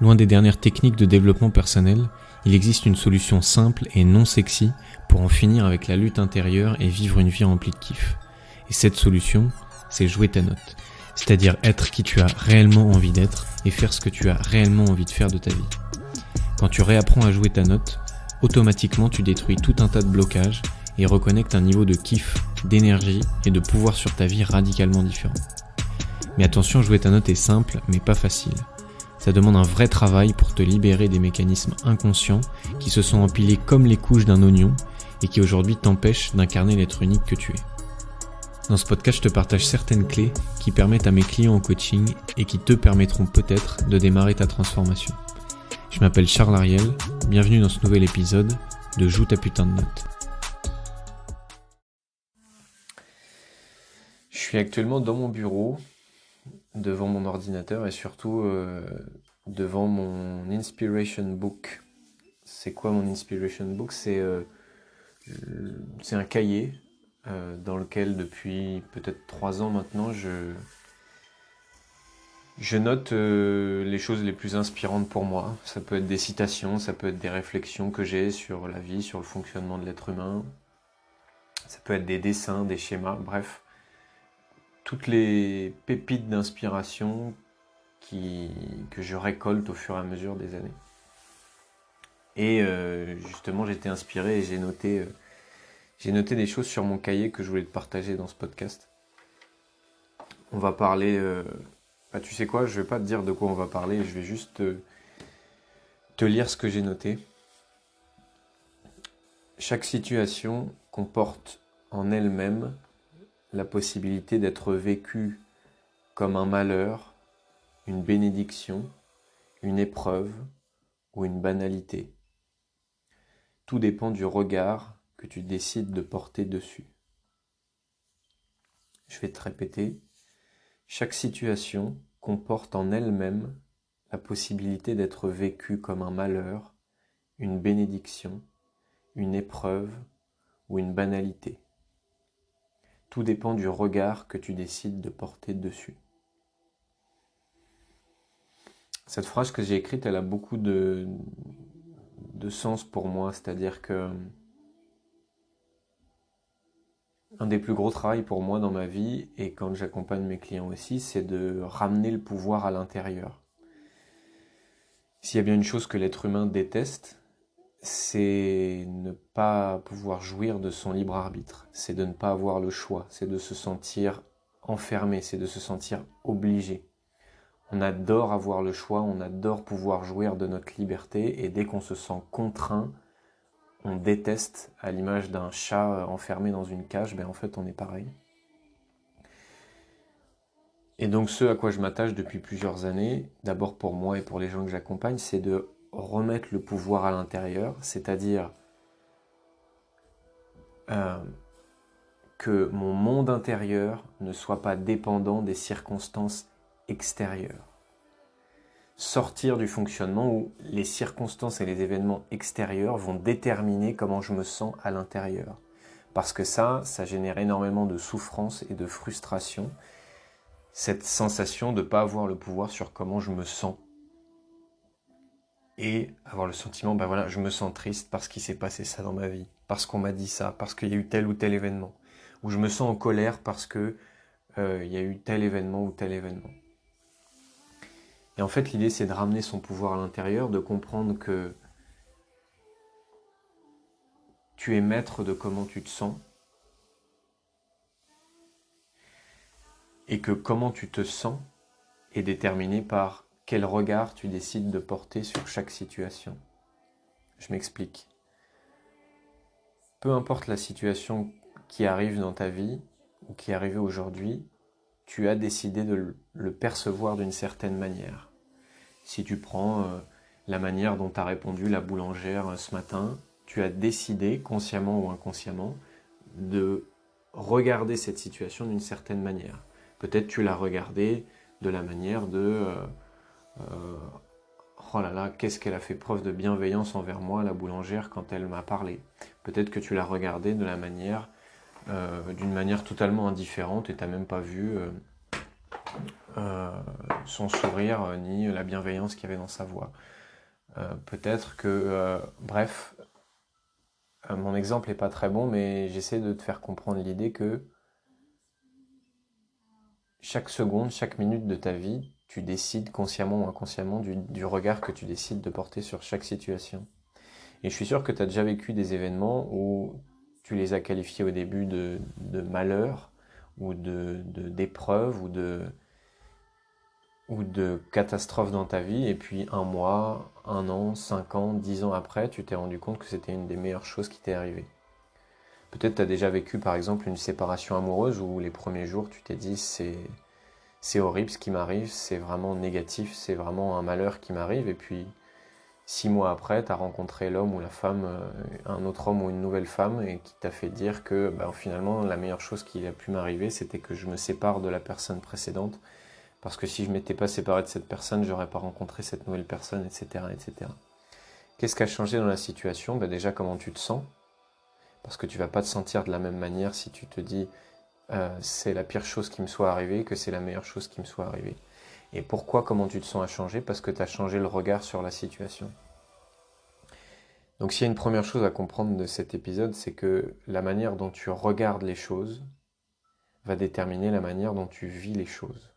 Loin des dernières techniques de développement personnel, il existe une solution simple et non sexy pour en finir avec la lutte intérieure et vivre une vie remplie de kiff. Et cette solution, c'est jouer ta note. C'est-à-dire être qui tu as réellement envie d'être et faire ce que tu as réellement envie de faire de ta vie. Quand tu réapprends à jouer ta note, automatiquement tu détruis tout un tas de blocages et reconnectes un niveau de kiff, d'énergie et de pouvoir sur ta vie radicalement différent. Mais attention, jouer ta note est simple mais pas facile. Ça demande un vrai travail pour te libérer des mécanismes inconscients qui se sont empilés comme les couches d'un oignon et qui aujourd'hui t'empêchent d'incarner l'être unique que tu es. Dans ce podcast, je te partage certaines clés qui permettent à mes clients en coaching et qui te permettront peut-être de démarrer ta transformation. Je m'appelle Charles Ariel, bienvenue dans ce nouvel épisode de Joue ta putain de note. Je suis actuellement dans mon bureau, devant mon ordinateur et surtout devant mon Inspiration Book. C'est quoi mon Inspiration Book ? C'est un cahier dans lequel depuis peut-être 3 ans maintenant je note les choses les plus inspirantes pour moi. Ça peut être des citations, ça peut être des réflexions que j'ai sur la vie, sur le fonctionnement de l'être humain. Ça peut être des dessins, des schémas, bref. Toutes les pépites d'inspiration que je récolte au fur et à mesure des années. Et justement, j'étais inspiré et j'ai noté des choses sur mon cahier que je voulais te partager dans ce podcast. On va parler... tu sais quoi, je vais pas te dire de quoi on va parler, je vais juste te lire ce que j'ai noté. Chaque situation comporte en elle-même la possibilité d'être vécue comme un malheur, une bénédiction, une épreuve ou une banalité. Tout dépend du regard que tu décides de porter dessus. Je vais te répéter. Chaque situation comporte en elle-même la possibilité d'être vécue comme un malheur, une bénédiction, une épreuve ou une banalité. Tout dépend du regard que tu décides de porter dessus. Cette phrase que j'ai écrite, elle a beaucoup de sens pour moi, c'est-à-dire que un des plus gros travaux pour moi dans ma vie, et quand j'accompagne mes clients aussi, c'est de ramener le pouvoir à l'intérieur. S'il y a bien une chose que l'être humain déteste, c'est ne pas pouvoir jouir de son libre arbitre, c'est de ne pas avoir le choix, c'est de se sentir enfermé, c'est de se sentir obligé. On adore avoir le choix, on adore pouvoir jouir de notre liberté, et dès qu'on se sent contraint, on déteste, à l'image d'un chat enfermé dans une cage, en fait on est pareil. Et donc ce à quoi je m'attache depuis plusieurs années, d'abord pour moi et pour les gens que j'accompagne, c'est de remettre le pouvoir à l'intérieur, c'est-à-dire que mon monde intérieur ne soit pas dépendant des circonstances extérieures. Sortir du fonctionnement où les circonstances et les événements extérieurs vont déterminer comment je me sens à l'intérieur. Parce que ça génère énormément de souffrance et de frustration, cette sensation de ne pas avoir le pouvoir sur comment je me sens. Et avoir le sentiment, je me sens triste parce qu'il s'est passé ça dans ma vie, parce qu'on m'a dit ça, parce qu'il y a eu tel ou tel événement. Ou je me sens en colère parce que il y a eu tel événement ou tel événement. Et en fait, l'idée, c'est de ramener son pouvoir à l'intérieur, de comprendre que tu es maître de comment tu te sens et que comment tu te sens est déterminé par quel regard tu décides de porter sur chaque situation. Je m'explique. Peu importe la situation qui arrive dans ta vie ou qui est arrivée aujourd'hui, tu as décidé de le percevoir d'une certaine manière. Si tu prends la manière dont a répondu la boulangère ce matin, tu as décidé, consciemment ou inconsciemment, de regarder cette situation d'une certaine manière. Peut-être tu l'as regardée de la manière de oh là là, qu'est-ce qu'elle a fait preuve de bienveillance envers moi, la boulangère, quand elle m'a parlé. Peut-être que tu l'as regardée de la manière, d'une manière totalement indifférente et tu n'as même pas vu son sourire, ni la bienveillance qu'il y avait dans sa voix. Peut-être que, bref, mon exemple n'est pas très bon, mais j'essaie de te faire comprendre l'idée que chaque seconde, chaque minute de ta vie, tu décides consciemment ou inconsciemment du regard que tu décides de porter sur chaque situation. Et je suis sûr que tu as déjà vécu des événements où tu les as qualifiés au début de malheur, ou d'épreuve, ou de catastrophe dans ta vie, et puis un mois, un an, 5 ans, 10 ans après, tu t'es rendu compte que c'était une des meilleures choses qui t'est arrivée. Peut-être tu as déjà vécu par exemple une séparation amoureuse où les premiers jours tu t'es dit c'est horrible ce qui m'arrive, c'est vraiment négatif, c'est vraiment un malheur qui m'arrive, et puis 6 mois après, tu as rencontré l'homme ou la femme, un autre homme ou une nouvelle femme, et qui t'a fait dire que finalement la meilleure chose qui a pu m'arriver, c'était que je me sépare de la personne précédente, parce que si je m'étais pas séparé de cette personne, j'aurais pas rencontré cette nouvelle personne, etc., etc. Qu'est-ce qui a changé dans la situation? Déjà, comment tu te sens, parce que tu vas pas te sentir de la même manière si tu te dis c'est la pire chose qui me soit arrivée que c'est la meilleure chose qui me soit arrivée. Et pourquoi, comment tu te sens a changé? Parce que tu as changé le regard sur la situation. Donc s'il y a une première chose à comprendre de cet épisode, c'est que la manière dont tu regardes les choses va déterminer la manière dont tu vis les choses.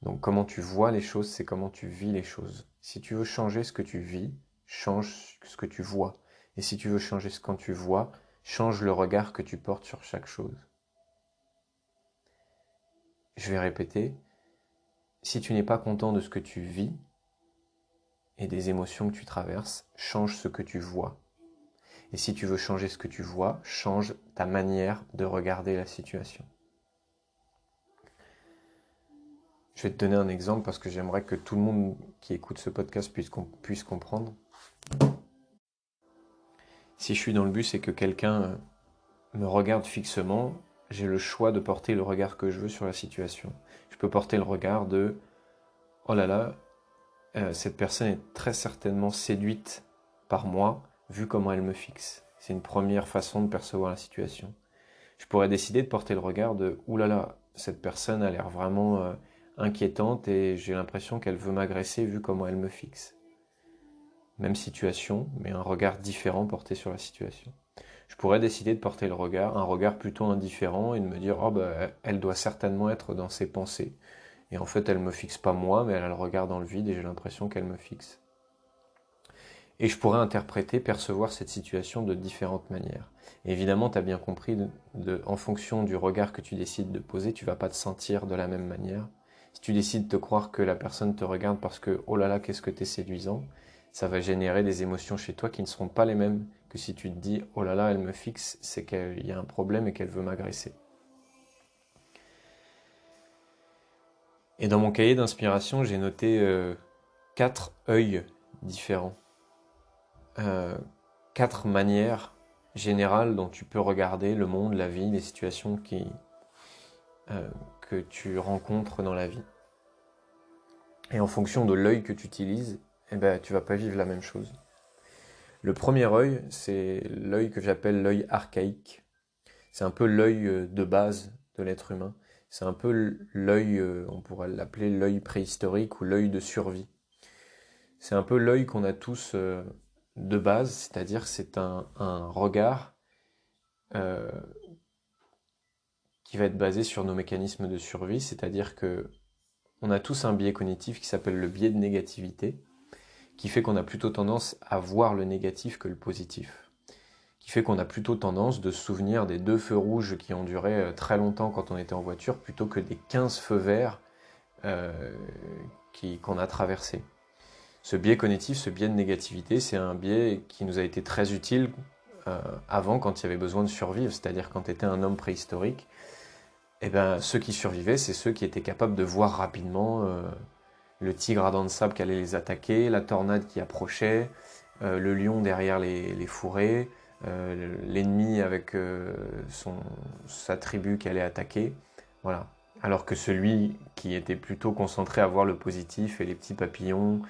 Donc comment tu vois les choses, c'est comment tu vis les choses. Si tu veux changer ce que tu vis, change ce que tu vois. Et si tu veux changer ce que tu vois, change le regard que tu portes sur chaque chose. Je vais répéter, si tu n'es pas content de ce que tu vis et des émotions que tu traverses, change ce que tu vois. Et si tu veux changer ce que tu vois, change ta manière de regarder la situation. Je vais te donner un exemple parce que j'aimerais que tout le monde qui écoute ce podcast puisse comprendre. Si je suis dans le bus et que quelqu'un me regarde fixement, j'ai le choix de porter le regard que je veux sur la situation. Je peux porter le regard de « Oh là là, cette personne est très certainement séduite par moi, vu comment elle me fixe. » C'est une première façon de percevoir la situation. Je pourrais décider de porter le regard de « Ouh là là, cette personne a l'air vraiment inquiétante et j'ai l'impression qu'elle veut m'agresser vu comment elle me fixe. » Même situation, mais un regard différent porté sur la situation. Je pourrais décider de porter un regard plutôt indifférent et de me dire « Oh elle doit certainement être dans ses pensées. » Et en fait, elle me fixe pas moi, mais elle a le regard dans le vide et j'ai l'impression qu'elle me fixe. Et je pourrais interpréter, percevoir cette situation de différentes manières. Et évidemment, tu as bien compris, en fonction du regard que tu décides de poser, tu vas pas te sentir de la même manière. Si tu décides de croire que la personne te regarde parce que « Oh là là, qu'est-ce que t'es séduisant », ça va générer des émotions chez toi qui ne seront pas les mêmes que si tu te dis « Oh là là, elle me fixe, c'est qu'il y a un problème et qu'elle veut m'agresser ». Et dans mon cahier d'inspiration, j'ai noté 4 œils différents. 4 manières générales dont tu peux regarder le monde, la vie, les situations que tu rencontres dans la vie. Et en fonction de l'œil que tu utilises, tu vas pas vivre la même chose. Le premier œil, c'est l'œil que j'appelle l'œil archaïque. C'est un peu l'œil de base de l'être humain. C'est un peu l'œil, on pourrait l'appeler l'œil préhistorique ou l'œil de survie. C'est un peu l'œil qu'on a tous de base, c'est-à-dire c'est un regard qui va être basé sur nos mécanismes de survie, c'est-à-dire que on a tous un biais cognitif qui s'appelle le biais de négativité, qui fait qu'on a plutôt tendance à voir le négatif que le positif, qui fait qu'on a plutôt tendance de se souvenir des 2 feux rouges qui ont duré très longtemps quand on était en voiture, plutôt que des 15 feux verts qu'on a traversés. Ce biais cognitif, ce biais de négativité, c'est un biais qui nous a été très utile avant quand il y avait besoin de survivre, c'est-à-dire quand tu étais un homme préhistorique, ceux qui survivaient, c'est ceux qui étaient capables de voir rapidement le tigre à dents de sable qui allait les attaquer, la tornade qui approchait, le lion derrière les fourrés, l'ennemi avec sa tribu qui allait attaquer. Voilà. Alors que celui qui était plutôt concentré à voir le positif et les petits papillons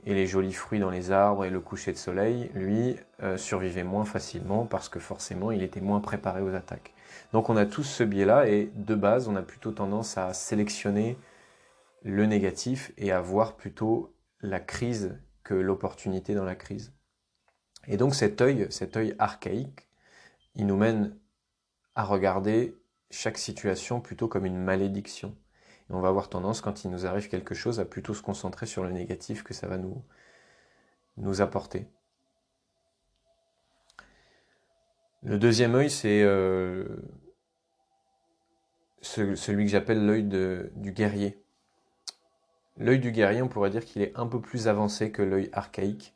et les jolis fruits dans les arbres et le coucher de soleil, lui survivait moins facilement parce que forcément il était moins préparé aux attaques. Donc on a tous ce biais-là et de base, on a plutôt tendance à sélectionner le négatif et à voir plutôt la crise que l'opportunité dans la crise. Et donc cet œil archaïque, il nous mène à regarder chaque situation plutôt comme une malédiction. Et on va avoir tendance, quand il nous arrive quelque chose, à plutôt se concentrer sur le négatif que ça va nous apporter. Le deuxième œil, c'est celui que j'appelle l'œil du guerrier. L'œil du guerrier, on pourrait dire qu'il est un peu plus avancé que l'œil archaïque.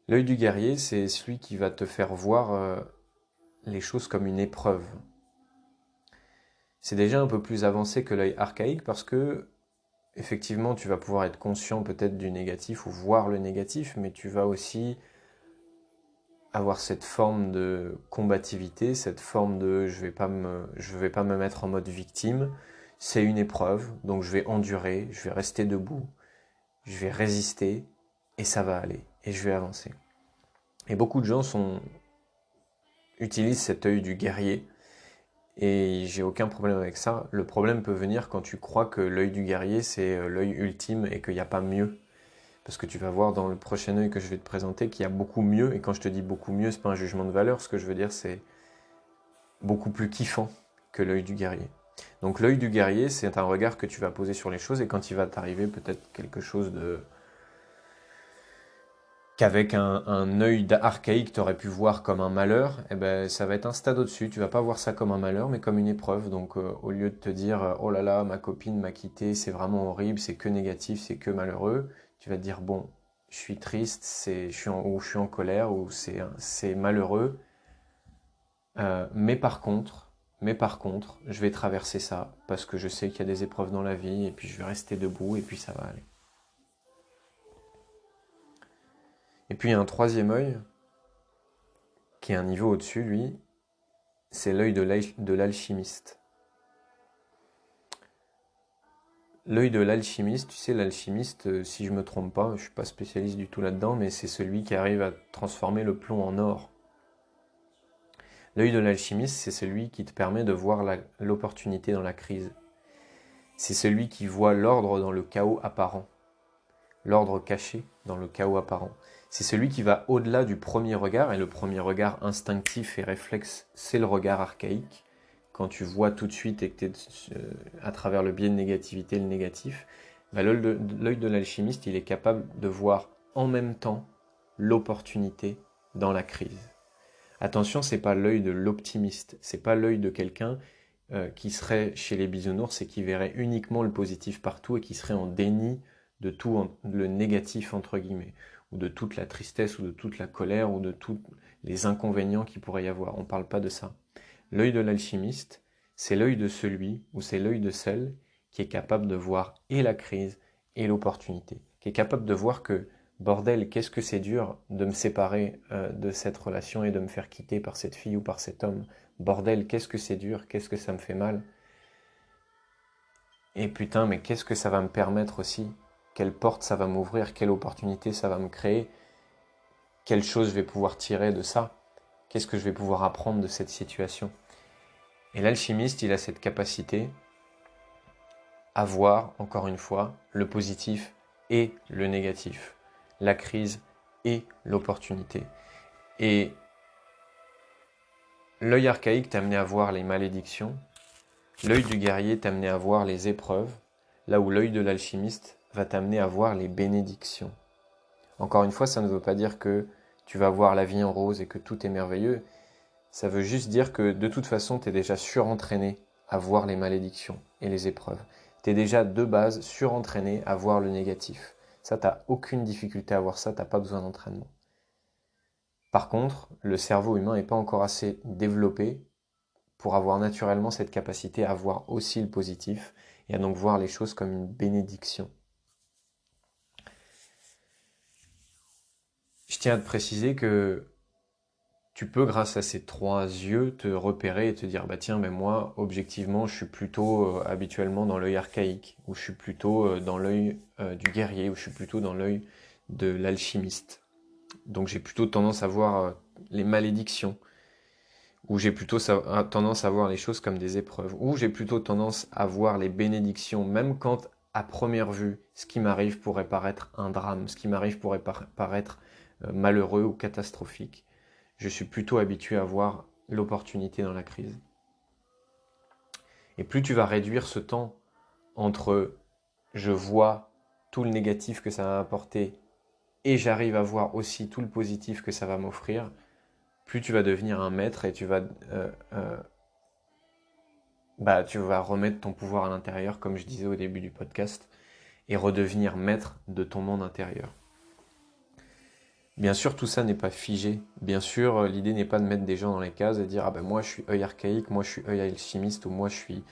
L'œil du guerrier, c'est celui qui va te faire voir les choses comme une épreuve. C'est déjà un peu plus avancé que l'œil archaïque parce que, effectivement, tu vas pouvoir être conscient peut-être du négatif ou voir le négatif, mais tu vas aussi avoir cette forme de combativité, cette forme de je vais pas me mettre en mode victime, c'est une épreuve, donc je vais endurer, je vais rester debout, je vais résister et ça va aller et je vais avancer. Et beaucoup de gens utilisent cet œil du guerrier et j'ai aucun problème avec ça. Le problème peut venir quand tu crois que l'œil du guerrier c'est l'œil ultime et qu'il n'y a pas mieux. Parce que tu vas voir dans le prochain œil que je vais te présenter qu'il y a beaucoup mieux, et quand je te dis beaucoup mieux, c'est pas un jugement de valeur, ce que je veux dire c'est beaucoup plus kiffant que l'œil du guerrier. Donc l'œil du guerrier, c'est un regard que tu vas poser sur les choses, et quand il va t'arriver peut-être quelque chose qu'avec un œil archaïque tu aurais pu voir comme un malheur, eh ben, ça va être un stade au-dessus, tu vas pas voir ça comme un malheur, mais comme une épreuve. Donc au lieu de te dire oh là là, ma copine m'a quitté, c'est vraiment horrible, c'est que négatif, c'est que malheureux, tu vas te dire bon, je suis triste, je suis en colère, ou c'est malheureux, mais par contre, je vais traverser ça, parce que je sais qu'il y a des épreuves dans la vie, et puis je vais rester debout, et puis ça va aller. Et puis il y a un troisième œil, qui est un niveau au-dessus, lui, c'est l'œil de l'alchimiste. L'œil de l'alchimiste, tu sais, l'alchimiste, si je me trompe pas, je suis pas spécialiste du tout là-dedans, mais c'est celui qui arrive à transformer le plomb en or. L'œil de l'alchimiste, c'est celui qui te permet de voir l'opportunité dans la crise. C'est celui qui voit l'ordre dans le chaos apparent, l'ordre caché dans le chaos apparent. C'est celui qui va au-delà du premier regard, et le premier regard instinctif et réflexe, c'est le regard archaïque. Quand tu vois tout de suite et que tu es à travers le biais de négativité le négatif, bah, l'œil de l'alchimiste, il est capable de voir en même temps l'opportunité dans la crise. Attention, c'est pas l'œil de l'optimiste, c'est pas l'œil de quelqu'un qui serait chez les bisounours et qui verrait uniquement le positif partout et qui serait en déni de tout le négatif entre guillemets, ou de toute la tristesse, ou de toute la colère, ou de tous les inconvénients qu'il pourrait y avoir. On ne parle pas de ça. L'œil de l'alchimiste, c'est l'œil de celui, ou c'est l'œil de celle qui est capable de voir et la crise et l'opportunité, qui est capable de voir que bordel, qu'est-ce que c'est dur de me séparer de cette relation et de me faire quitter par cette fille ou par cet homme. Bordel, qu'est-ce que c'est dur, qu'est-ce que ça me fait mal. Et putain, mais qu'est-ce que ça va me permettre aussi? Quelle porte ça va m'ouvrir? Quelle opportunité ça va me créer? Quelle chose je vais pouvoir tirer de ça? Qu'est-ce que je vais pouvoir apprendre de cette situation? Et l'alchimiste, il a cette capacité à voir, encore une fois, le positif et le négatif, la crise et l'opportunité. Et l'œil archaïque t'a amené à voir les malédictions, l'œil du guerrier t'a amené à voir les épreuves, là où l'œil de l'alchimiste va t'amener à voir les bénédictions. Encore une fois, ça ne veut pas dire que tu vas voir la vie en rose et que tout est merveilleux. Ça veut juste dire que de toute façon, tu es déjà surentraîné à voir les malédictions et les épreuves. Tu es déjà de base surentraîné à voir le négatif. Ça, tu n'as aucune difficulté à voir ça, tu n'as pas besoin d'entraînement. Par contre, le cerveau humain n'est pas encore assez développé pour avoir naturellement cette capacité à voir aussi le positif et à donc voir les choses comme une bénédiction. Je tiens à te préciser que tu peux, grâce à ces trois yeux, te repérer et te dire bah tiens, mais moi, objectivement, je suis plutôt habituellement dans l'œil archaïque, ou je suis plutôt dans l'œil du guerrier, ou je suis plutôt dans l'œil de l'alchimiste. Donc j'ai plutôt tendance à voir les malédictions, Ou j'ai plutôt tendance à voir les choses comme des épreuves. Ou j'ai plutôt tendance à voir les bénédictions, même quand, à première vue, ce qui m'arrive pourrait paraître un drame, ce qui m'arrive pourrait paraître malheureux ou catastrophique. Je suis plutôt habitué à voir l'opportunité dans la crise. Et plus tu vas réduire ce temps entre je vois tout le négatif que ça va apporter et j'arrive à voir aussi tout le positif que ça va m'offrir, plus tu vas devenir un maître et tu vas remettre ton pouvoir à l'intérieur, comme je disais au début du podcast, et redevenir maître de ton monde intérieur. Bien sûr, tout ça n'est pas figé. Bien sûr, l'idée n'est pas de mettre des gens dans les cases et dire « Ah ben moi je suis œil archaïque, moi je suis œil alchimiste ou moi je suis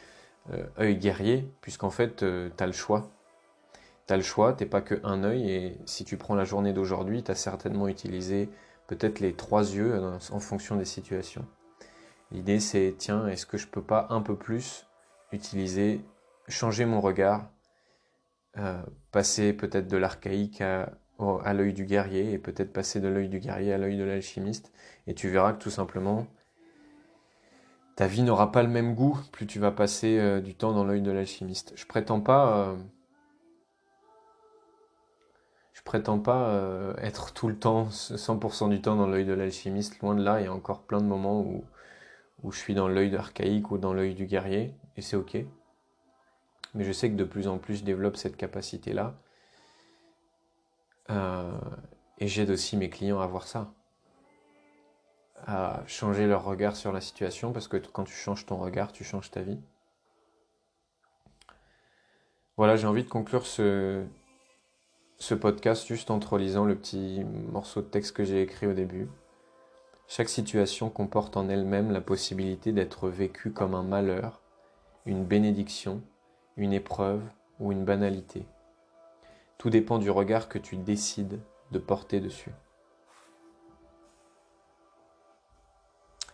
œil guerrier », puisqu'en fait, tu as le choix. Tu as le choix, t'es pas que un œil, et si tu prends la journée d'aujourd'hui, tu as certainement utilisé peut-être les 3 yeux en fonction des situations. L'idée c'est, tiens, est-ce que je peux pas un peu plus changer mon regard, passer peut-être de l'archaïque à l'œil du guerrier, et peut-être passer de l'œil du guerrier à l'œil de l'alchimiste, et tu verras que tout simplement, ta vie n'aura pas le même goût, plus tu vas passer du temps dans l'œil de l'alchimiste. Je prétends pas être tout le temps, 100% du temps dans l'œil de l'alchimiste, loin de là, il y a encore plein de moments où je suis dans l'œil archaïque ou dans l'œil du guerrier, et c'est ok. Mais je sais que de plus en plus je développe cette capacité-là, et j'aide aussi mes clients à voir ça, à changer leur regard sur la situation, parce que quand tu changes ton regard, tu changes ta vie. Voilà, j'ai envie de conclure ce podcast juste en te relisant le petit morceau de texte que j'ai écrit au début. Chaque situation comporte en elle-même la possibilité d'être vécue comme un malheur, une bénédiction, une épreuve ou une banalité. Tout dépend du regard que tu décides de porter dessus.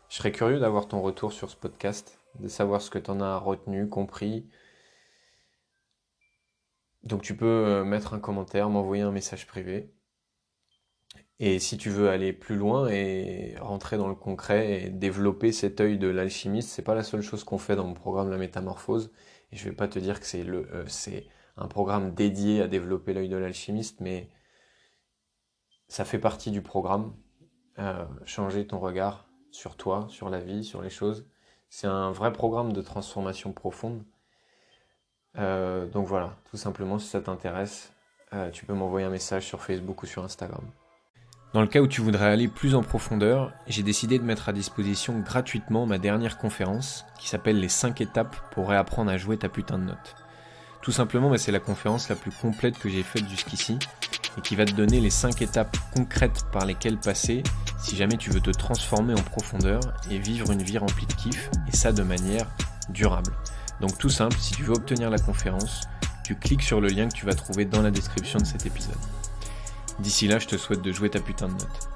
Je serais curieux d'avoir ton retour sur ce podcast, de savoir ce que tu en as retenu, compris. Donc tu peux mettre un commentaire, m'envoyer un message privé. Et si tu veux aller plus loin et rentrer dans le concret et développer cet œil de l'alchimiste, c'est pas la seule chose qu'on fait dans mon programme La Métamorphose. Et je vais pas te dire que c'est un programme dédié à développer l'œil de l'alchimiste, mais ça fait partie du programme. Changer ton regard sur toi, sur la vie, sur les choses. C'est un vrai programme de transformation profonde. Donc voilà, tout simplement, si ça t'intéresse, tu peux m'envoyer un message sur Facebook ou sur Instagram. Dans le cas où tu voudrais aller plus en profondeur, j'ai décidé de mettre à disposition gratuitement ma dernière conférence qui s'appelle les 5 étapes pour réapprendre à jouer ta putain de note. Tout simplement, c'est la conférence la plus complète que j'ai faite jusqu'ici et qui va te donner les 5 étapes concrètes par lesquelles passer si jamais tu veux te transformer en profondeur et vivre une vie remplie de kiff, et ça de manière durable. Donc tout simple, si tu veux obtenir la conférence, tu cliques sur le lien que tu vas trouver dans la description de cet épisode. D'ici là, je te souhaite de jouer ta putain de note.